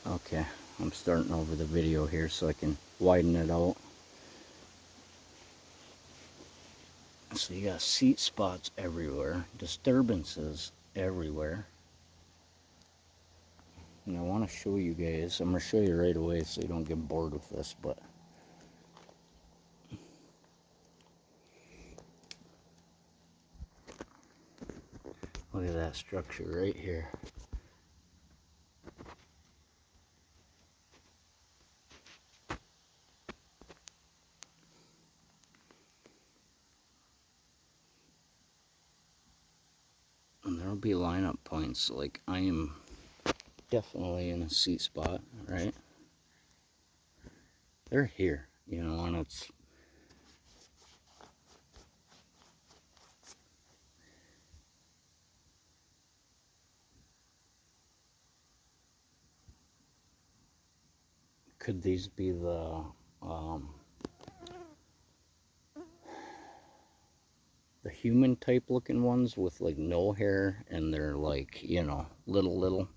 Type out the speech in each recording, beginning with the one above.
Okay, I'm starting over the video here so I can widen it out. So you got seat spots everywhere, disturbances everywhere. And I want to show you guys, I'm going to show you right away so you don't get bored with this, but look at that structure right here. And there'll be lineup points, like I am definitely in a seat spot, right? They're here, you know, and it's could these be the human type looking ones with like no hair and they're like, you know, little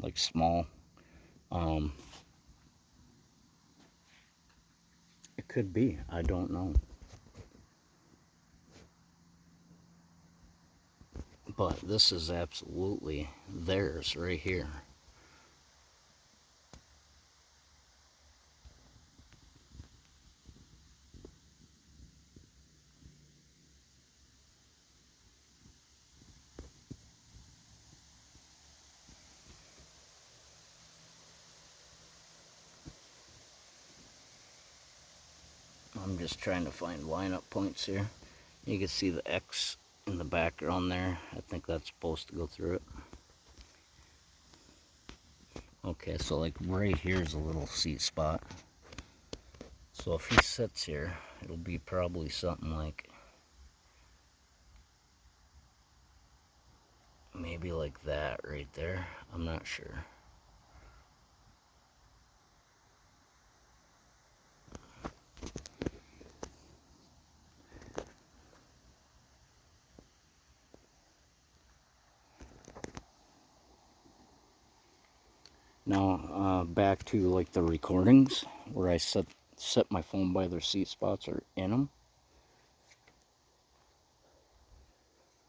like small? It could be, I don't know, but this is absolutely theirs right here. I'm just trying to find lineup points here. You can see the X in the background there. I think that's supposed to go through it. Okay, so like right here's a little seat spot. So if he sits here, it'll be probably something like, maybe like that right there. I'm not sure. Now, back to like the recordings where I set my phone by their seat spots or in them.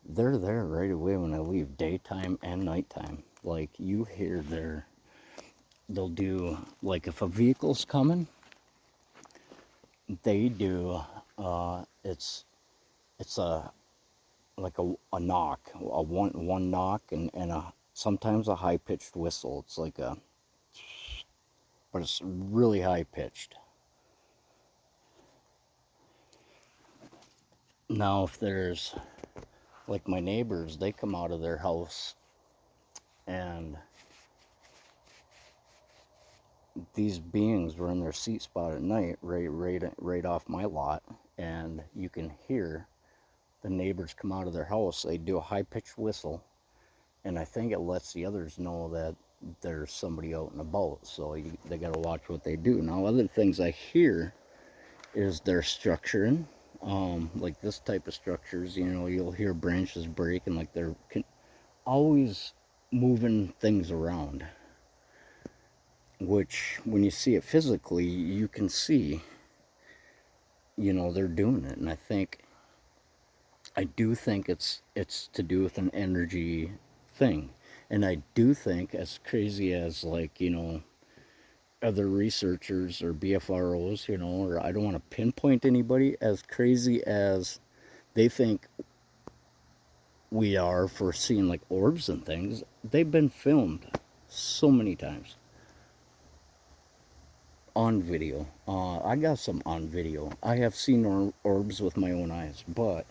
They're there right away when I leave, daytime and nighttime. Like you hear they'll do, like if a vehicle's coming, they do, it's a, like a knock, a one knock and a, sometimes a high pitched whistle. It's like a, but it's really high pitched. Now if there's, like my neighbors, they come out of their house and these beings were in their seat spot at night, right off my lot, and you can hear the neighbors come out of their house. They do a high-pitched whistle, and I think it lets the others know that there's somebody out and about, so they got to watch what they do. Now, other things I hear is their structuring, like this type of structures, you know, you'll hear branches break, and like they're always moving things around, which when you see it physically, you can see, you know, they're doing it. And I do think it's to do with an energy thing. And I do think, as crazy as, like, you know, other researchers or BFROs, you know, or I don't want to pinpoint anybody, as crazy as they think we are for seeing like orbs and things, they've been filmed so many times on video. I got some on video. I have seen orbs with my own eyes, but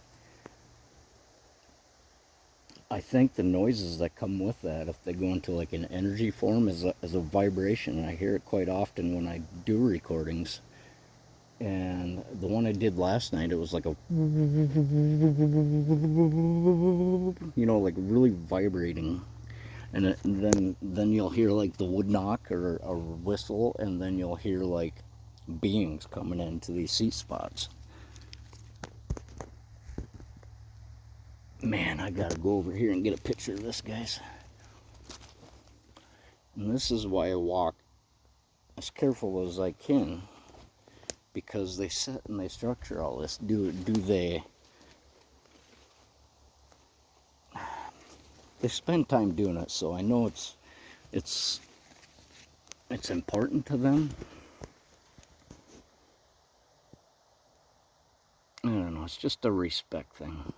I think the noises that come with that, if they go into like an energy form, is a vibration. And I hear it quite often when I do recordings. And the one I did last night, it was like a, you know, like really vibrating. And then you'll hear like the wood knock or a whistle, and then you'll hear like beings coming into these seat spots. Man, I gotta go over here and get a picture of this, guys. And this is why I walk as careful as I can, because they set and they structure all this. Do they spend time doing it, so I know it's important to them. I don't know, it's just a respect thing.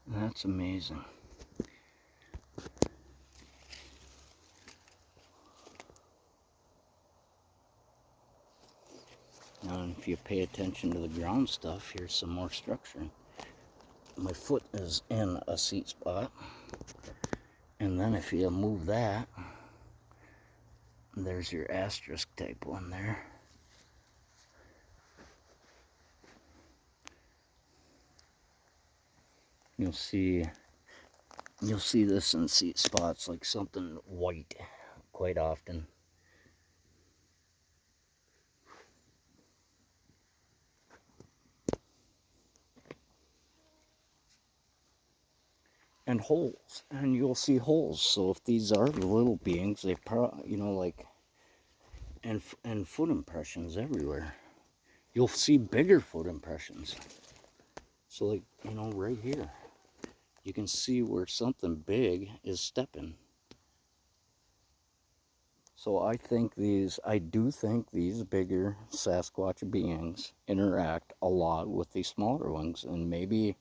That's amazing. Now, if you pay attention to the ground stuff, here's some more structuring. My foot is in a seat spot, and then if you move that, there's your asterisk type one there. You'll see this in seat spots, like something white quite often. And holes, and you'll see holes. So if these are the little beings, they probably, you know, like, and foot impressions everywhere. You'll see bigger foot impressions. So, like, you know, right here, you can see where something big is stepping. So I do think these bigger Sasquatch beings interact a lot with these smaller ones, and maybe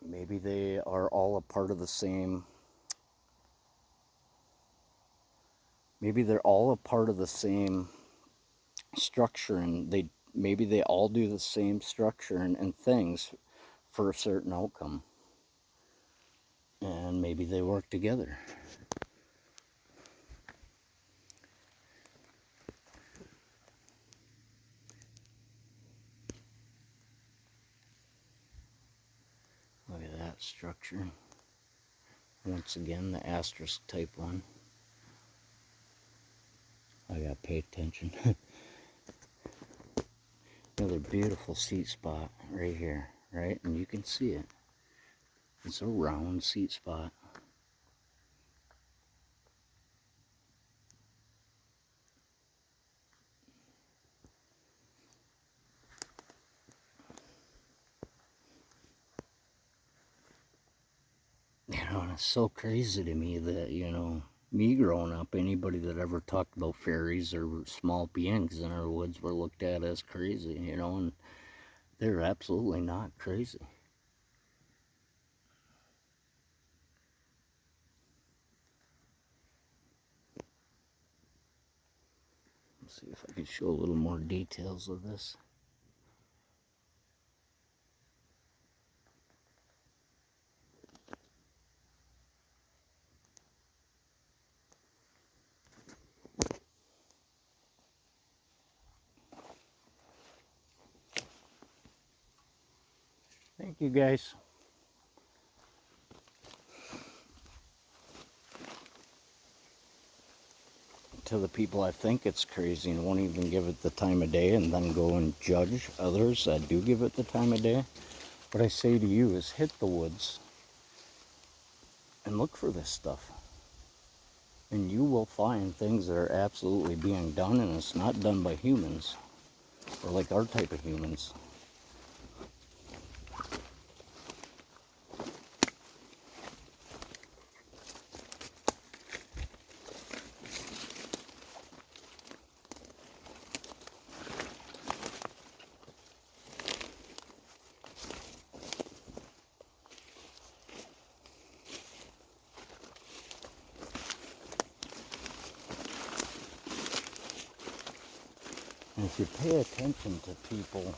they are all a part of the same. Maybe they're all a part of the same structure, and maybe they all do the same structure and things for a certain outcome, and maybe they work together. Look at that structure. Once again, the asterisk type one. I gotta pay attention. Another beautiful seat spot right here, right? And you can see it. It's a round seat spot. You know, and it's so crazy to me that, you know, me growing up, anybody that ever talked about fairies or small beings in our woods were looked at as crazy, you know, and they're absolutely not crazy. Let's see if I can show a little more details of this. Thank you, guys. To the people I think it's crazy and won't even give it the time of day, and then go and judge others that do give it the time of day, what I say to you is hit the woods and look for this stuff. And you will find things that are absolutely being done, and it's not done by humans, or like our type of humans. And if you pay attention to people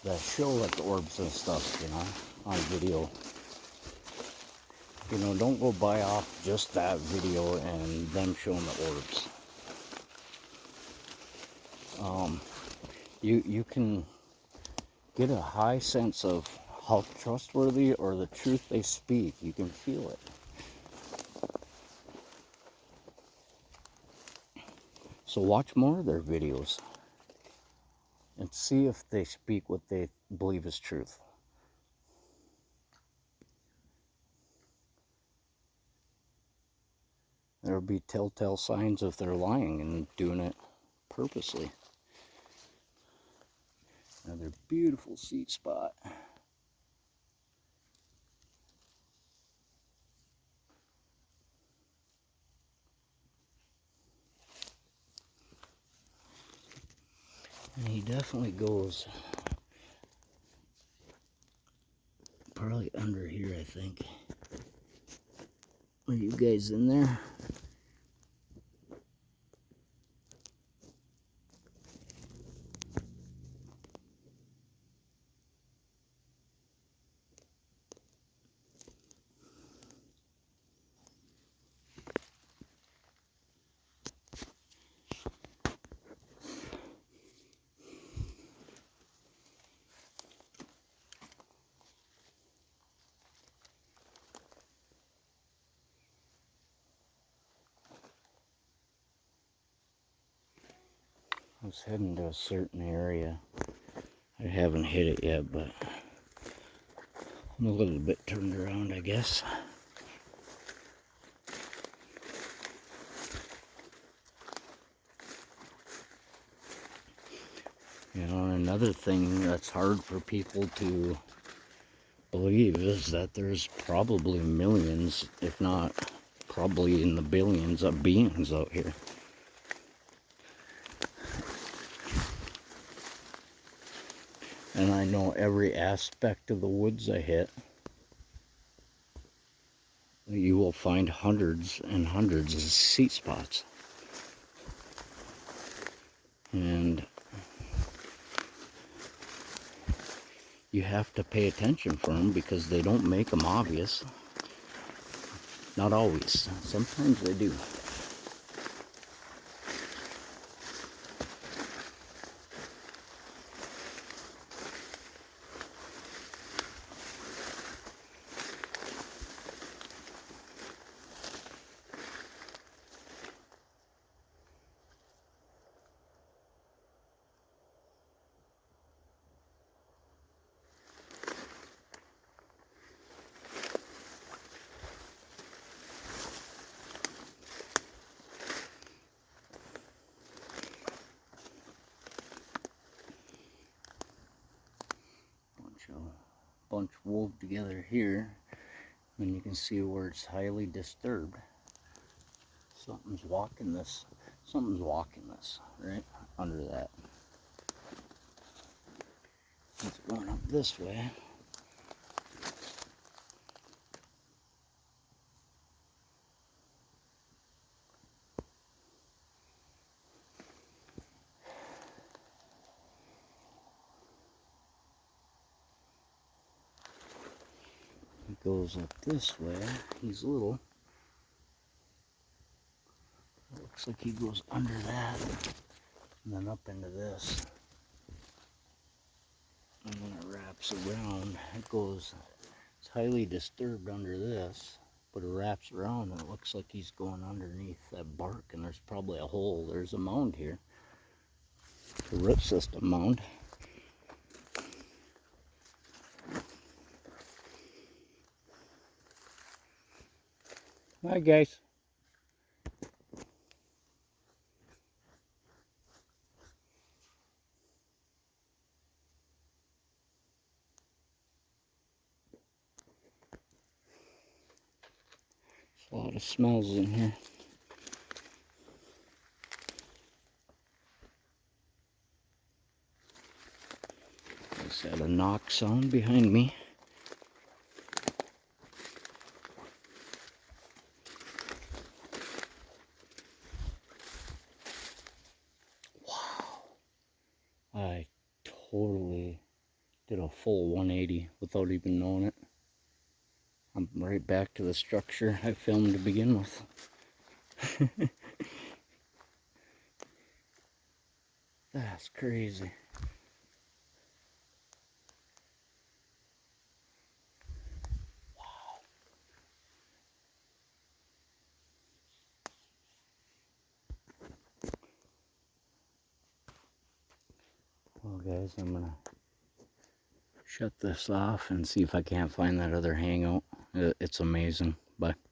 that show like orbs and stuff, you know, on video, you know, don't go buy off just that video and them showing the orbs. You can get a high sense of how trustworthy or the truth they speak. You can feel it. So watch more of their videos and see if they speak what they believe is truth. There'll be telltale signs if they're lying and doing it purposely. Another beautiful seat spot. And he definitely goes probably under here, I think. Are you guys in there? I was heading to a certain area. I haven't hit it yet, but I'm a little bit turned around, I guess. You know, another thing that's hard for people to believe is that there's probably millions, if not probably in the billions of beings out here. And I know every aspect of the woods I hit, you will find hundreds and hundreds of seat spots. And you have to pay attention for them because they don't make them obvious. Not always. Sometimes they do. Bunch wove together here, and you can see where it's highly disturbed. Something's walking this right under that. It's going up this way. He goes up this way. He's little. It looks like he goes under that and then up into this. And then it wraps around. It's highly disturbed under this, but it wraps around and it looks like he's going underneath that bark, and there's probably a hole. There's a mound here. A root system mound. Hi guys. A lot of smells in here. Just had a knock sound behind me. Wow. I totally did a full 180 without even knowing it. I'm right back to the structure I filmed to begin with. That's crazy. Wow. Well, guys, I'm gonna shut this off and see if I can't find that other hangout. It's amazing. Bye.